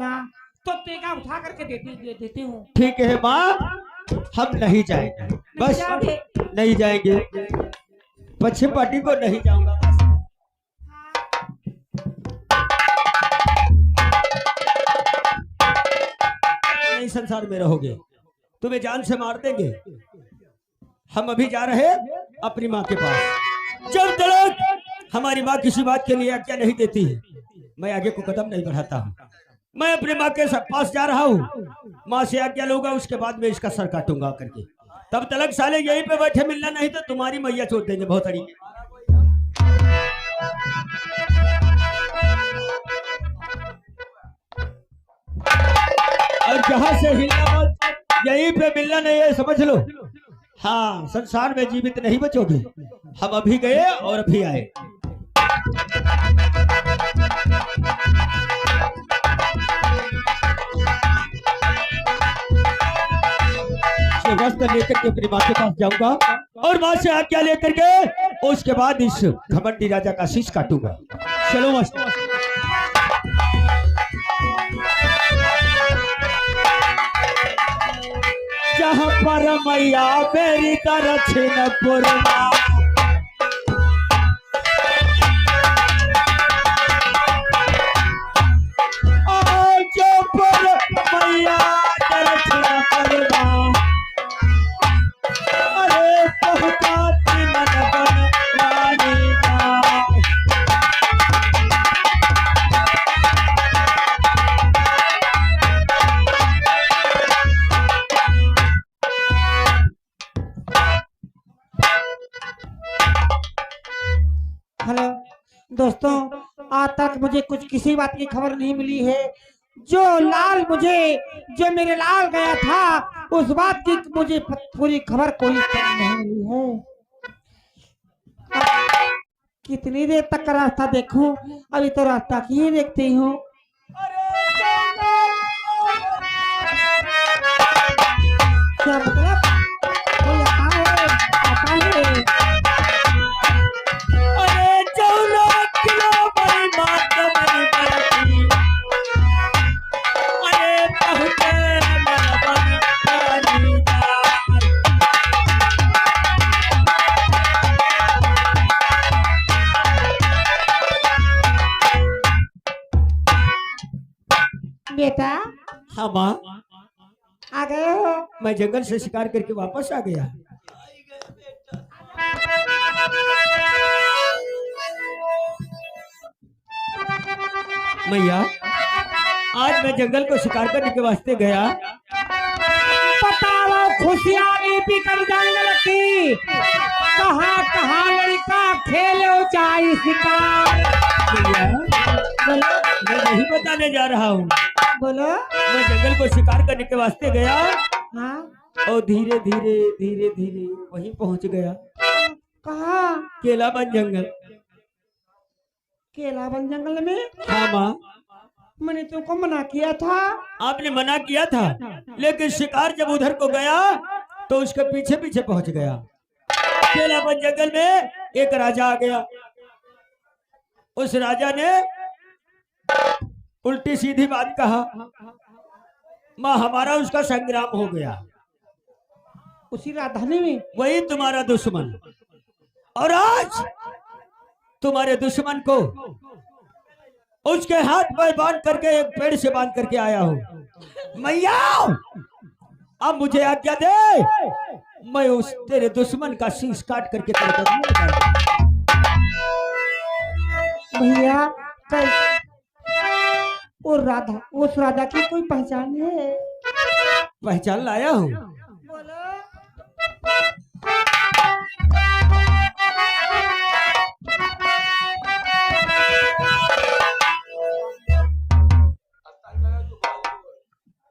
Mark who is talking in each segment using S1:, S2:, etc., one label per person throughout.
S1: ना तो तेगा उठा करके देती हूँ।
S2: ठीक है माँ, हम नहीं जाएंगे, बस नहीं जाएंगे। पश्चिम पार्टी को नहीं जाऊंगा। नहीं संसार में रहोगे, तुम्हें जान से मार देंगे। हम अभी जा रहे अपनी माँ के पास। जब तक हमारी माँ किसी बात के लिए आज्ञा नहीं देती है, मैं आगे को कदम नहीं बढ़ाता हूँ। मैं अपनी माँ के पास जा रहा हूँ, माँ से आज्ञा लूंगा, उसके बाद में इसका सर काटूंगा करके। तब तलक साले यहीं पे बैठे मिलना, नहीं तो तुम्हारी मैया छोड़ देंगे बहुत तरीके। और जहां से हिलना मत, यहीं पे मिलना नहीं है, समझ लो। हाँ, संसार में जीवित नहीं बचोगे। हम अभी गए और अभी आए। वस्त्र लेकर के अपनी माँ के पास जाऊंगा और माँ से आज्ञा लेकर के उसके बाद इस घमंडी राजा का शीश काटूंगा। चलो मस्त। जहाँ पर मैया मेरी दक्षिण पूर्वा, जो पर मैया दक्षिण पूर्वा, अरे पहुँचाती मन बन वाली बात।
S1: हेलो दोस्तों, आज तक मुझे कुछ किसी बात की खबर नहीं मिली है। जो मेरे लाल गया था, उस बात की मुझे पूरी खबर कोई नहीं मिली है। कितनी देर तक का रास्ता देखूं, अभी तो रास्ता की ही देखती हूँ। क्या मतलब? कोई आता है। बेटा,
S2: हाँ माँ,
S1: आ गए हो?
S2: मैं जंगल से शिकार करके वापस आ गया। मैया, आज मैं जंगल को शिकार करने के वास्ते गया।
S1: बताओ, खुशियाँ भी कर जंगल की, कहाँ कहाँ लड़का खेलो चाहे शिकार।
S2: मैया, मैं नहीं बताने जा रहा हूँ।
S1: बोलो।
S2: मैं जंगल को शिकार करने के वास्ते गया।
S1: हाँ?
S2: और धीरे धीरे धीरे धीरे वहीं पहुंच गया।
S1: कहाँ?
S2: केलावन जंगल।
S1: केलावन जंगल में?
S2: हाँ माँ,
S1: मैंने तुमको मना किया था।
S2: आपने मना किया था, लेकिन शिकार जब उधर को गया तो उसके पीछे पीछे पहुंच गया। केलावन जंगल में एक राजा आ गया। उस राजा ने उल्टी सीधी बात कहा। माँ, हमारा उसका संग्राम हो गया।
S1: उसी राजधानी में?
S2: वही तुम्हारा दुश्मन। और आज तुम्हारे दुश्मन को उसके हाथ पर बांध करके, एक पेड़ से बांध करके आया हूँ। मैया, अब मुझे आज्ञा दे, मैं उस तेरे दुश्मन का शीश काट करके तेरे कदमों में डाल दूं।
S1: भैया, उस राजा की कोई पहचान है?
S2: पहचान लाया हूँ।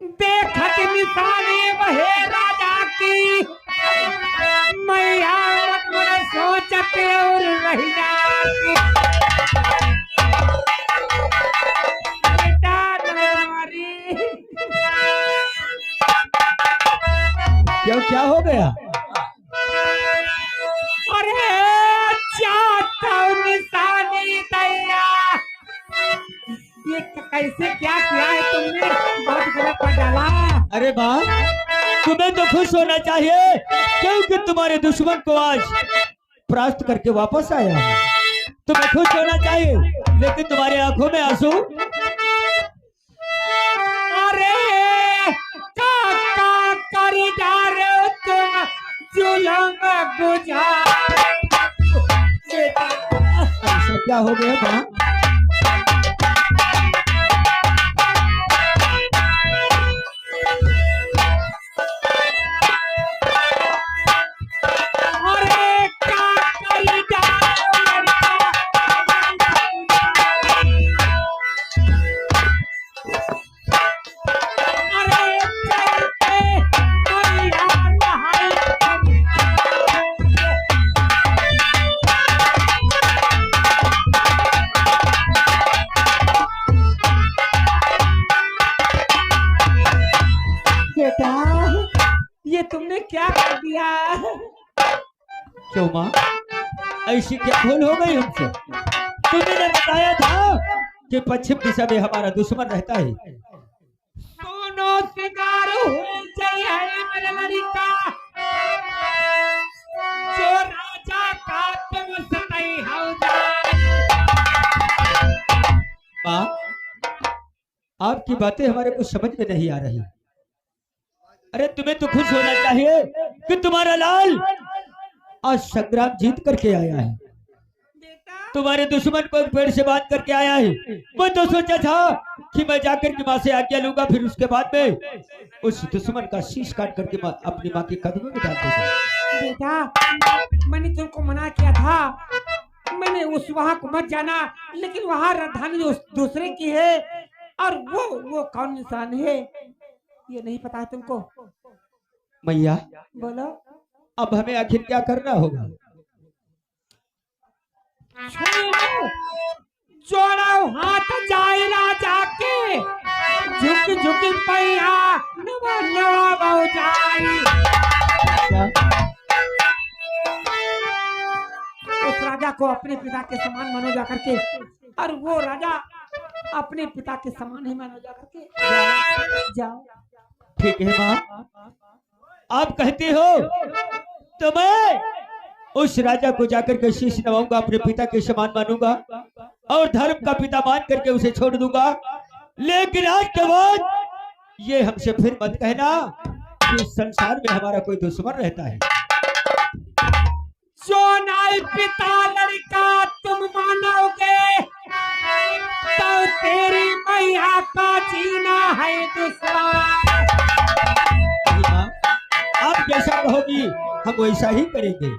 S1: देखत निशानी वहे राजा की, मैया मन सोचते और रह जाती।
S2: क्यों, क्या हो गया?
S1: अरे चाहता निशानी दैया, ये कैसे क्या किया है तुमने? बहुत गलत कर डाला।
S2: अरे माँ, तुम्हें तो खुश होना चाहिए क्योंकि तुम्हारे दुश्मन को आज परास्त करके वापस आया हूँ। तुम्हें खुश होना चाहिए, लेकिन तुम्हारी आंखों में आंसू।
S1: अरे का करी जा रहे हो तुम जुल्म गुजार।
S2: ऐसा क्या हो गया माँ?
S1: अरे का करी जा रहे हो अरे चलते मैया नहाई। बेटा ये तुमने क्या कर दिया?
S2: क्यों माँ, ऐसी क्या भूल हो गई हमसे? तुमने बताया था कि पश्चिम दिशा में हमारा दुश्मन रहता है।
S1: सुनो शिकार हो जाए मेरा लड़का, जो राजा का तुम सताई हो जाए।
S2: माँ, आपकी बातें हमारे को समझ में नहीं आ रही। अरे तुम्हें तो खुश होना चाहिए कि तुम्हारा लाल आज संग्राम जीत करके आया है।
S1: बेटा
S2: तुम्हारे दुश्मन को पेड़ से बांध करके आया है। मैं तो सोचा था कि मैं जाकर के माँ से आज्ञा लूंगा, फिर उसके बाद में उस दुश्मन का शीश काट करके अपनी माँ के कदमों में डाल दूंगा।
S1: बेटा मैंने तुमको मना किया था, मैंने उस वहां को मत जाना, लेकिन वहां राजधानी दूसरे की है। और वो कौन इंसान है ये नहीं पता है तुमको?
S2: मैया,
S1: बोलो।
S2: अब हमें आखिर क्या करना होगा?
S1: जोड़ो हाथ जाए राजा के, झुक झुक पैया नवा नवा बहु जाई। उस राजा को अपने पिता के समान मानो जा करके, और वो राजा अपने पिता के समान ही मानो जा करके। जाओ।
S2: ठीक है माँ, आप कहती हो तो मैं उस राजा को जाकर के शीश नवाऊंगा, अपने पिता के समान मानूंगा और धर्म का पिता मान करके उसे छोड़ दूंगा। लेकिन आज के बाद ये हमसे फिर मत कहना कि इस संसार में हमारा कोई दुश्मन रहता है।
S1: जो नाई पिता लड़का तुम मानोगे तो तेरी मैया का जीना है दुश्मन।
S2: माँ, आप जैसा कहोगी हम वैसा ही करेंगे।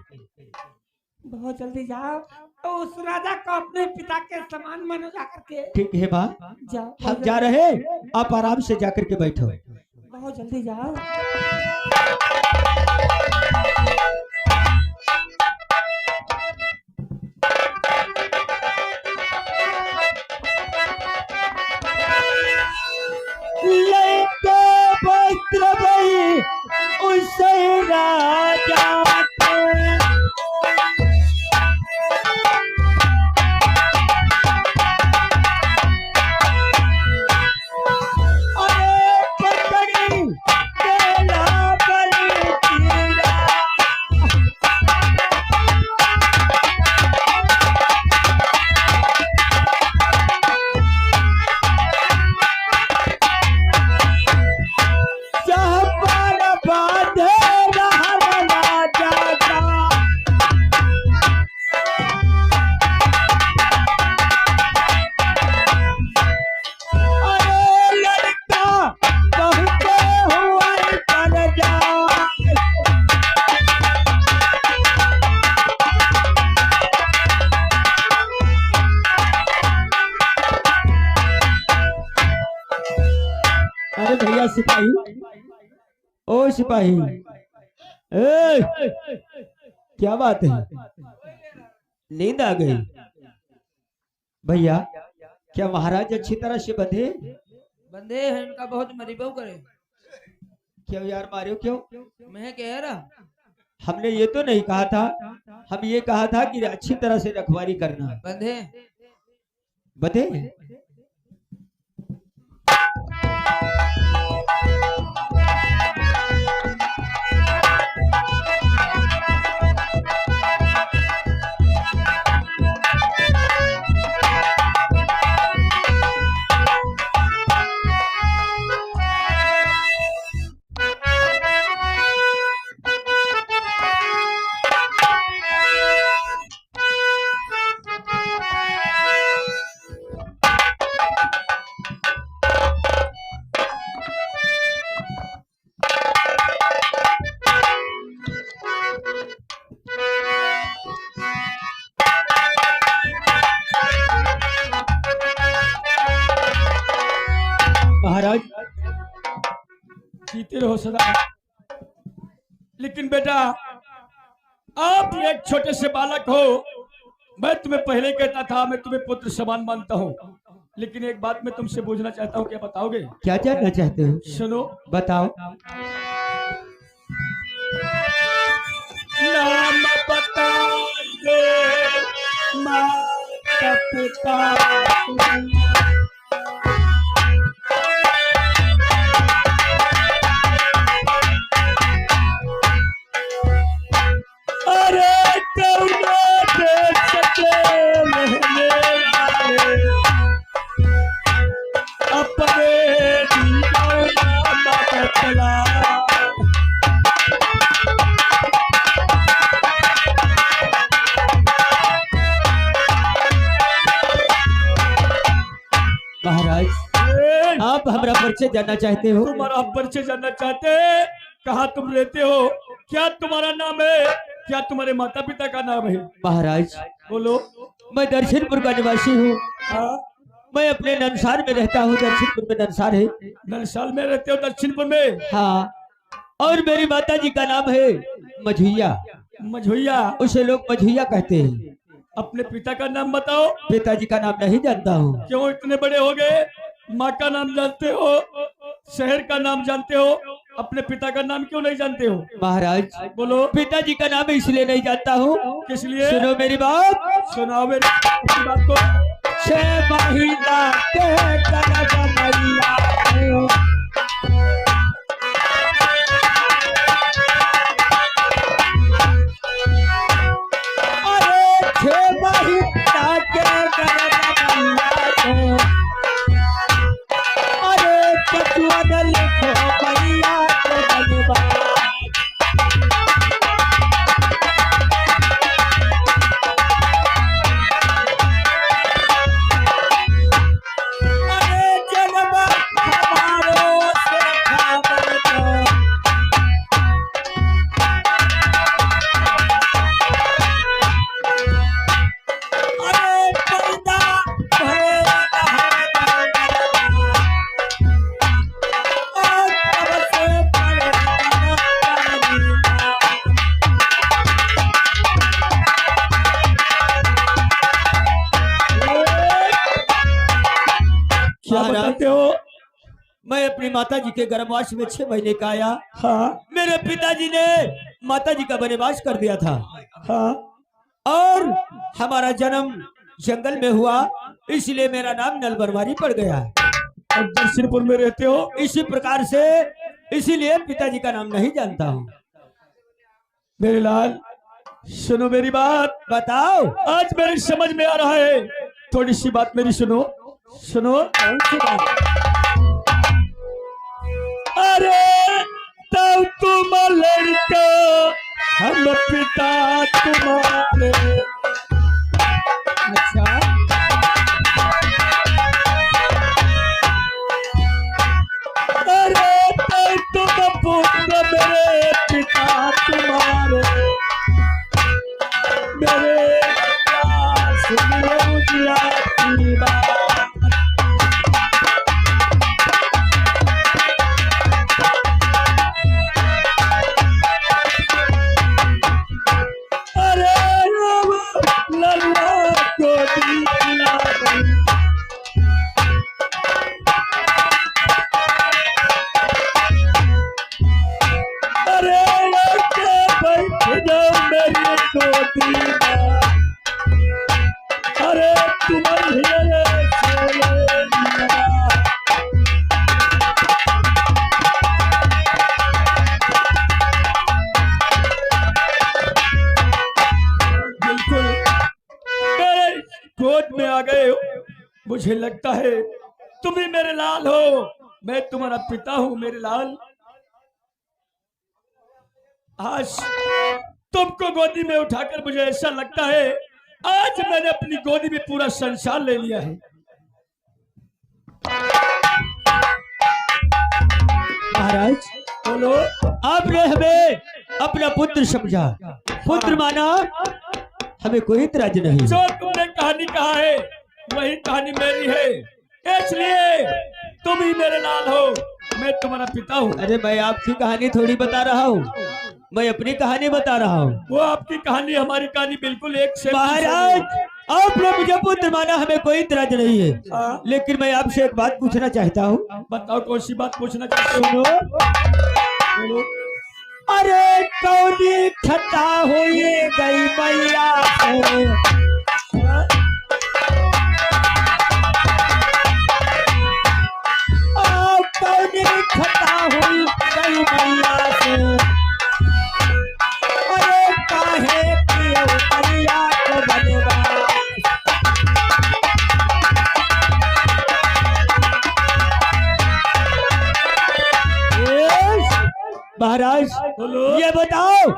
S1: बहुत जल्दी जाओ तो उस राजा को अपने पिता के समान मानो जा करके।
S2: ठीक है माँ,
S1: जाओ।
S2: हम जा रहे हैं, आप आराम से जाकर के बैठो।
S1: बहुत जल्दी जाओ।
S2: लेके वस्त्र भई उस राजा को, अरे पकड़ी तेरा बलि तीरा। जहाँ बांधे रहल राजा का, अरे लड़का कहते हुआ पर जा। अरे भैया सिपाही, ओ सिपाही, ए, क्या बात है? नींद आ गई? भैया क्या महाराज अच्छी तरह से बंधे?
S3: बंदे हैं इनका बहुत मरीबो करे।
S2: क्यों यार मारे हो क्यों?
S3: मैं कह रहा
S2: हमने ये तो नहीं कहा था, हम ये कहा था कि अच्छी तरह से रखवाली करना।
S3: बंदे
S2: बंधे महाराज
S4: जीते रहो सदा। लेकिन बेटा आप एक छोटे से बालक हो, मैं तुम्हें पहले कहता था मैं तुम्हें पुत्र समान मानता हूँ, लेकिन एक बात मैं तुमसे पूछना चाहता हूँ, क्या बताओगे?
S2: क्या जानना चाहते हो?
S4: सुनो,
S2: बताओ।
S4: नाम बताइए माता पिता, अरे कौनो देश के रहने वाले अपने दीनों नाम बतला।
S2: महाराज आप हमारा परिचय जानना चाहते हो?
S4: तुम्हारा परिचय जानना चाहते हैं? कहाँ तुम रहते हो? क्या तुम्हारा नाम है? क्या तुम्हारे माता पिता का नाम है?
S2: महाराज
S4: बोलो।
S2: मैं दर्शनपुर का निवासी हूँ।
S4: हाँ,
S2: मैं अपने ननसार में रहता हूँ। दर्शनपुर में ननसार है।
S4: नरसाल में रहते हो, दक्षिणपुर में?
S2: हाँ, और मेरी माता जी का नाम है मझुइया।
S4: मझुइया।
S2: उसे लोग मझुइया कहते हैं।
S4: अपने पिता का नाम बताओ।
S2: पिताजी का नाम नहीं जानता हूँ।
S4: क्यों इतने बड़े हो गए? माँ का नाम जानते हो, शहर का नाम जानते हो, अपने पिता का नाम क्यों नहीं जानते हो?
S2: महाराज
S4: बोलो।
S2: पिताजी का नाम इसलिए नहीं जानता हूँ।
S4: किस लिए?
S2: सुनो मेरी बात।
S4: सुनाओ मेरी बात को।
S2: छह महीना के कनकमैया हो। अरे छह महीना के कनकमैया हो। अरे कछुआ न लिखो मैया के बनवा।
S4: क्या बताते हो?
S2: मैं अपनी माता जी के गर्भवास में 6 महीने का आया।
S4: हाँ
S2: मेरे पिताजी ने माता जी का वनवास कर दिया था।
S4: हाँ।
S2: और हमारा जन्म जंगल में हुआ, इसलिए मेरा नाम नलबरवारी पड़ गया।
S4: अब दक्षिणपुर में रहते हो?
S2: इसी प्रकार से, इसीलिए पिताजी का नाम नहीं जानता हूँ।
S4: मेरे लाल सुनो मेरी बात।
S2: बताओ।
S4: आज मेरी समझ में आ रहा है, थोड़ी सी बात मेरी सुनो। सुनो।
S2: कौन सी बात?
S4: अरे तब तुम लड़का, हम पिता तुम्हारे।
S2: अच्छा,
S4: अरे तब तुम पुत्र मेरे पिता तुम्हारे। मेरे पास मुझे की बात। अरे तुम्हारे बिल्कुल मेरे गोद में आ गए हो। मुझे लगता है तुम ही मेरे लाल हो, मैं तुम्हारा पिता हूँ मेरे लाल। आज तुमको गोदी में उठाकर मुझे ऐसा लगता है आज मैंने अपनी गोदी में पूरा संसार ले लिया है।
S2: महाराज
S4: बोलो।
S2: आपने हमें अपना पुत्र समझा, पुत्र माना, हमें कोई इतराज नहीं।
S4: जो तुमने कहानी कहा है वही कहानी मेरी है, इसलिए तुम ही मेरे लाल हो, मैं तुम्हारा पिता हूँ।
S2: अरे मैं आपकी कहानी थोड़ी बता रहा हूँ, मैं अपनी कहानी बता रहा हूँ।
S4: वो आपकी कहानी हमारी कहानी बिल्कुल एक से
S2: महाराज आपने मुझे पुत्र माना, हमें कोई इतराज नहीं है,
S4: हाँ।
S2: लेकिन मैं आपसे एक बात पूछना चाहता हूँ।
S4: बताओ कौन सी बात पूछना चाहते हो?
S2: सुनो,
S4: बोलो।
S2: अरे कौनी खता हुई गई मैया से, कौनी खता हुई गई मैया से, अरे काहे पियो मैया को बनवा। महाराज
S4: बोलो।
S2: ये बताओ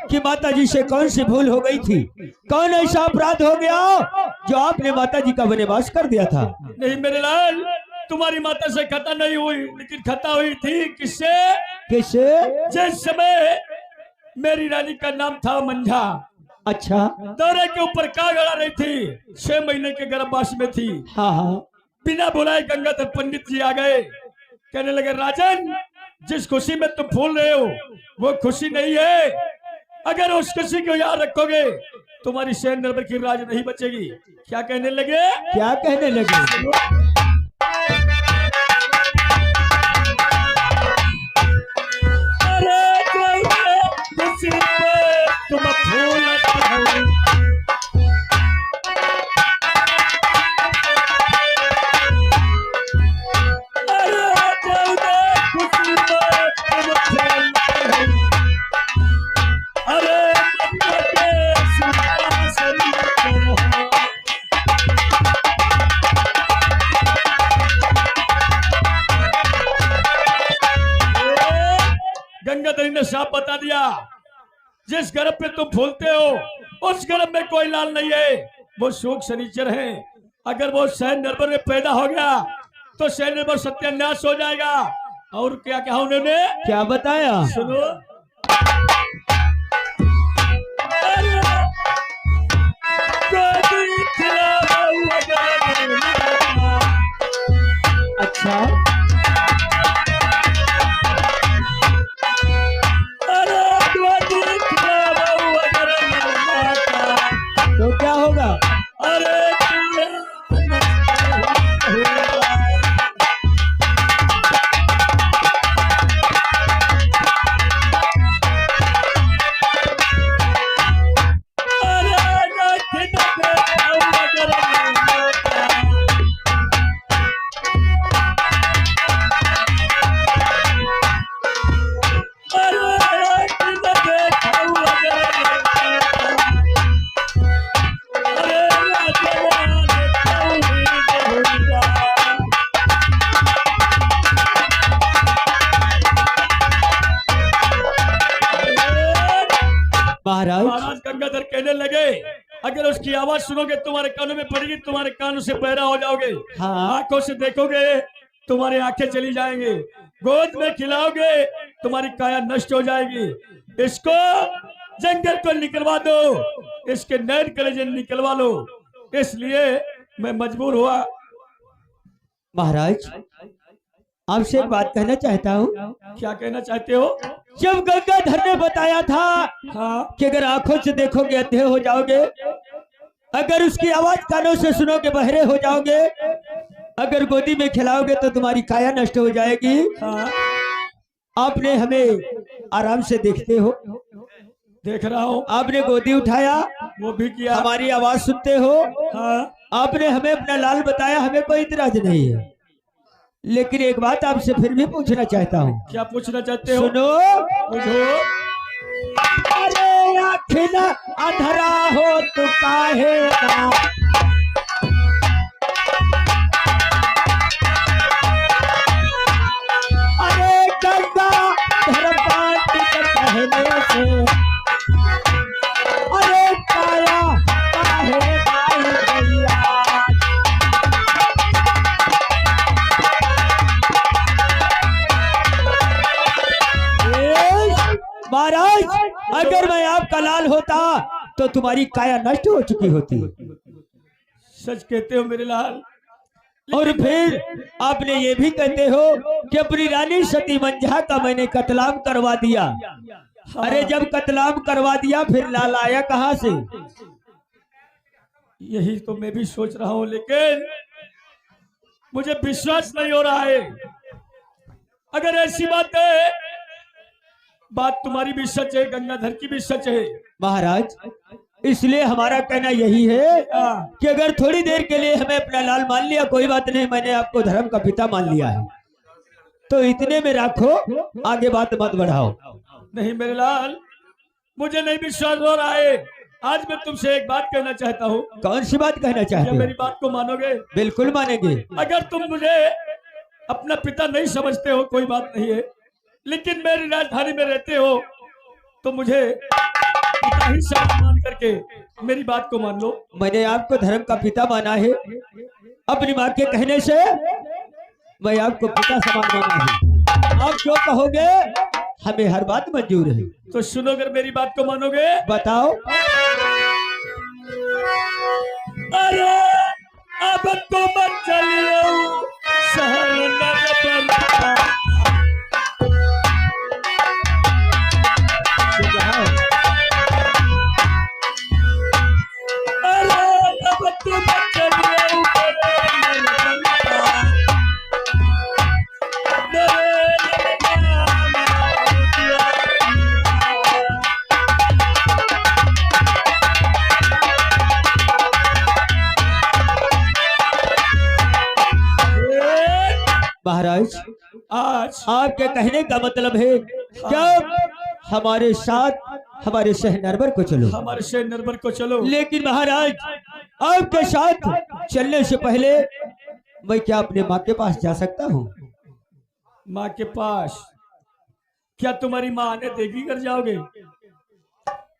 S2: कि माता जी से कौन सी भूल हो गई थी, कौन ऐसा अपराध हो गया जो आपने माता जी का वनवास कर दिया था?
S4: नहीं मेरे लाल, तुम्हारी माता से खता नहीं हुई, लेकिन खता हुई थी किससे?
S2: किससे?
S4: जिस समय मेरी रानी का नाम था मंझा,
S2: अच्छा,
S4: दौरे के ऊपर का गड़ा रही थी, 6 महीने के गर्भवास में थी।
S2: हाँ हाँ,
S4: बिना बुलाए गंगाधर पंडित जी आ गए, कहने लगे राजन जिस खुशी में तुम फूल रहे हो वो खुशी नहीं है, अगर उस खुशी को याद रखोगे तुम्हारी सैन नरबर की राज नहीं बचेगी। क्या कहने लगे?
S2: क्या कहने लगे?
S4: अरे खुशी में तुम फूल हो, गंगाधरी ने साफ बता दिया, जिस गर्भ पे तुम फूलते हो उस गर्भ में कोई लाल नहीं है, वो शोक शनिचर है। अगर वो सैन नरबर में पैदा हो गया तो सैन नरबर सत्यानाश हो जाएगा। और क्या कहा उन्होंने?
S2: क्या बताया?
S4: सुनो,
S2: अच्छा, तो क्या होगा?
S4: अरे
S2: महाराज
S4: महाराज गंगाधर कहने लगे, अगर उसकी आवाज सुनोगे तुम्हारे कानों में पड़ेगी, तुम्हारे कानों से पैरा हो जाओगे।
S2: हाँ।
S4: आंखों से देखोगे तुम्हारी आंखें चली जाएंगी, गोद में खिलाओगे तुम्हारी काया नष्ट हो जाएगी। इसको जंगल को निकलवा दो, इसके नैन कलेजे निकलवा लो। इसलिए मैं मजबूर हुआ।
S2: महाराज आपसे एक बात कहना चाहता हूँ।
S4: क्या कहना चाहते हो?
S2: जब गंगाधर ने बताया था
S4: हाँ,
S2: कि अगर आंखों से देखोगे अंधे हो जाओगे, अगर उसकी आवाज कानों से सुनोगे बहरे हो जाओगे, अगर गोदी में खिलाओगे तो तुम्हारी काया नष्ट हो जाएगी।
S4: हाँ,
S2: आपने हमें आराम से देखते हो,
S4: देख रहा हूँ।
S2: आपने गोदी उठाया,
S4: वो भी किया।
S2: हमारी आवाज सुनते हो,
S4: हाँ,
S2: आपने हमें अपना लाल बताया, हमें कोई इतराज नहीं है, लेकिन एक बात आपसे फिर भी पूछना चाहता हूँ।
S4: क्या पूछना चाहते हो?
S2: सुनो,
S4: पूछो।
S2: अरे आँखें न अंधरा हो तो काहे ना, अरे गंगा धर पाटी के कहने से, अरे काया काहे नाई गैया। महाराज अगर मैं आपका लाल होता तो तुम्हारी काया नष्ट हो चुकी होती।
S4: सच कहते हो मेरे लाल,
S2: और फिर आपने ये भी कहते हो कि अपनी रानी सती मंझा का मैंने कत्लाम करवा दिया। अरे जब कत्लाम करवा दिया फिर लाल आया कहाँ से?
S4: यही तो मैं भी सोच रहा हूँ, लेकिन मुझे विश्वास नहीं हो रहा है। अगर ऐसी बात है, बात तुम्हारी भी सच है, गंगाधर की भी सच है
S2: महाराज, इसलिए हमारा कहना यही है कि अगर थोड़ी देर के लिए हमें अपना लाल मान लिया, कोई बात नहीं, मैंने आपको धर्म का पिता मान लिया है, तो इतने में रखो, आगे बात मत बढ़ाओ।
S4: नहीं मेरे लाल, मुझे नहीं विश्वास हो रहा है। आज मैं तुमसे एक बात कहना चाहता हूँ।
S2: कौन सी बात कहना
S4: क्या
S2: चाहते
S4: मेरी
S2: हो?
S4: बात को मानोगे?
S2: बिल्कुल मानेंगे।
S4: अगर तुम मुझे अपना पिता नहीं समझते हो कोई बात नहीं है, लेकिन मेरी राजधानी में रहते हो तो मुझे पिता ही साथ मान करके मेरी बात को मान लो।
S2: मैंने आपको धर्म का पिता माना है, अपनी माँ के कहने से मैं आपको पिता समान माना है। आप जो कहोगे हमें हर बात मंजूर है।
S4: तो सुनो, अगर मेरी बात को मानोगे,
S2: बताओ।
S4: अरे अब तो मत चलियो शहर नगर
S2: महाराज,
S4: आज
S2: आपके कहने का मतलब है क्या हमारे साथ हमारे शहर नरवर को चलो।
S4: हमारे शहर नरवर को चलो।
S2: लेकिन महाराज, आपके साथ चलने से पहले मैं क्या अपने माँ के पास जा सकता हूँ?
S4: माँ के पास? क्या तुम्हारी माँ आने देगी? कर जाओगे?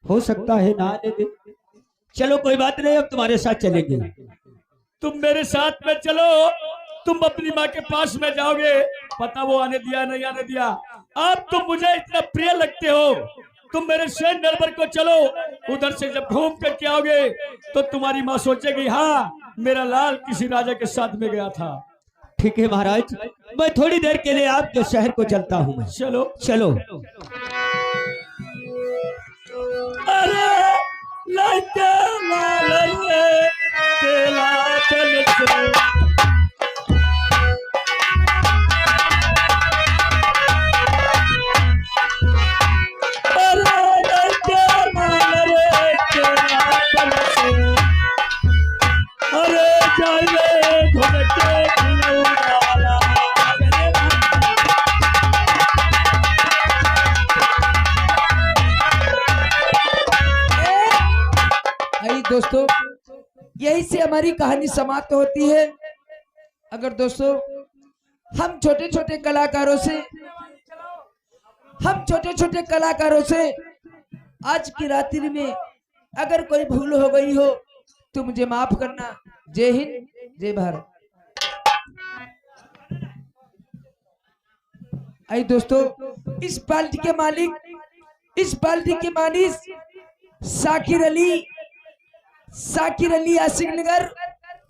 S2: हो सकता है ना आने दे। चलो कोई बात नहीं, अब तुम्हारे साथ चलेंगे।
S4: तुम मेरे साथ में चलो, तुम अपनी माँ के पास में जाओगे, पता वो आने दिया नहीं आने दिया। आप तुम मुझे इतना प्रिय लगते हो, तुम मेरे शहर नरवर को चलो। उधर से जब घूम करके आओगे तो तुम्हारी माँ सोचेगी, हाँ मेरा लाल किसी राजा के साथ में गया था।
S2: ठीक है महाराज, मैं थोड़ी देर के लिए आपके शहर को चलता हूँ।
S4: चलो
S2: चलो।
S4: अरे लाइटे लाल रे, तेला चल चल।
S3: दोस्तों, यही से हमारी कहानी समाप्त होती है। अगर दोस्तों हम छोटे छोटे कलाकारों से आज की रात्रि में अगर कोई भूल हो गई हो तो मुझे माफ करना। जय हिंद, जय भारत। आई दोस्तों, इस पार्टी के मालिक साकिर अली आशिक नगर,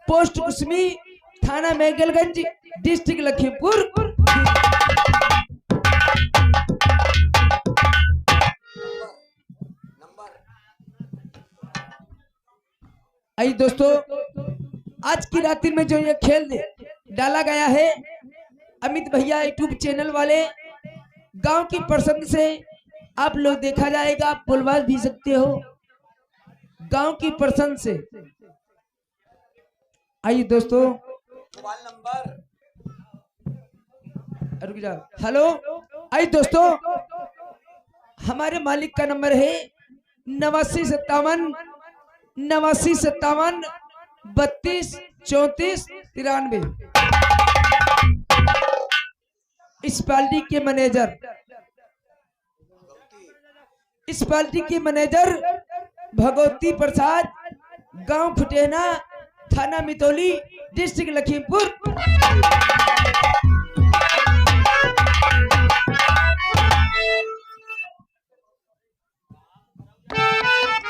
S3: पोस्ट कुसमी, थाना मेघलगंज, डिस्ट्रिक्ट लखीमपुर। आई दोस्तों, आज की रात्रि में जो ये खेल डाला गया है, अमित भैया यूट्यूब चैनल वाले गांव की पसंद से आप लोग देखा जाएगा, आप बुलवा भी सकते हो गांव की पसंद से। आइए दोस्तों, रुक जाओ। हेलो, आइए दोस्तों, हमारे मालिक का नंबर है 8957 32 34 93। इस पार्टी के मैनेजर भगवती प्रसाद, गांव फुटेना, थाना मितौली, डिस्ट्रिक्ट लखीमपुर।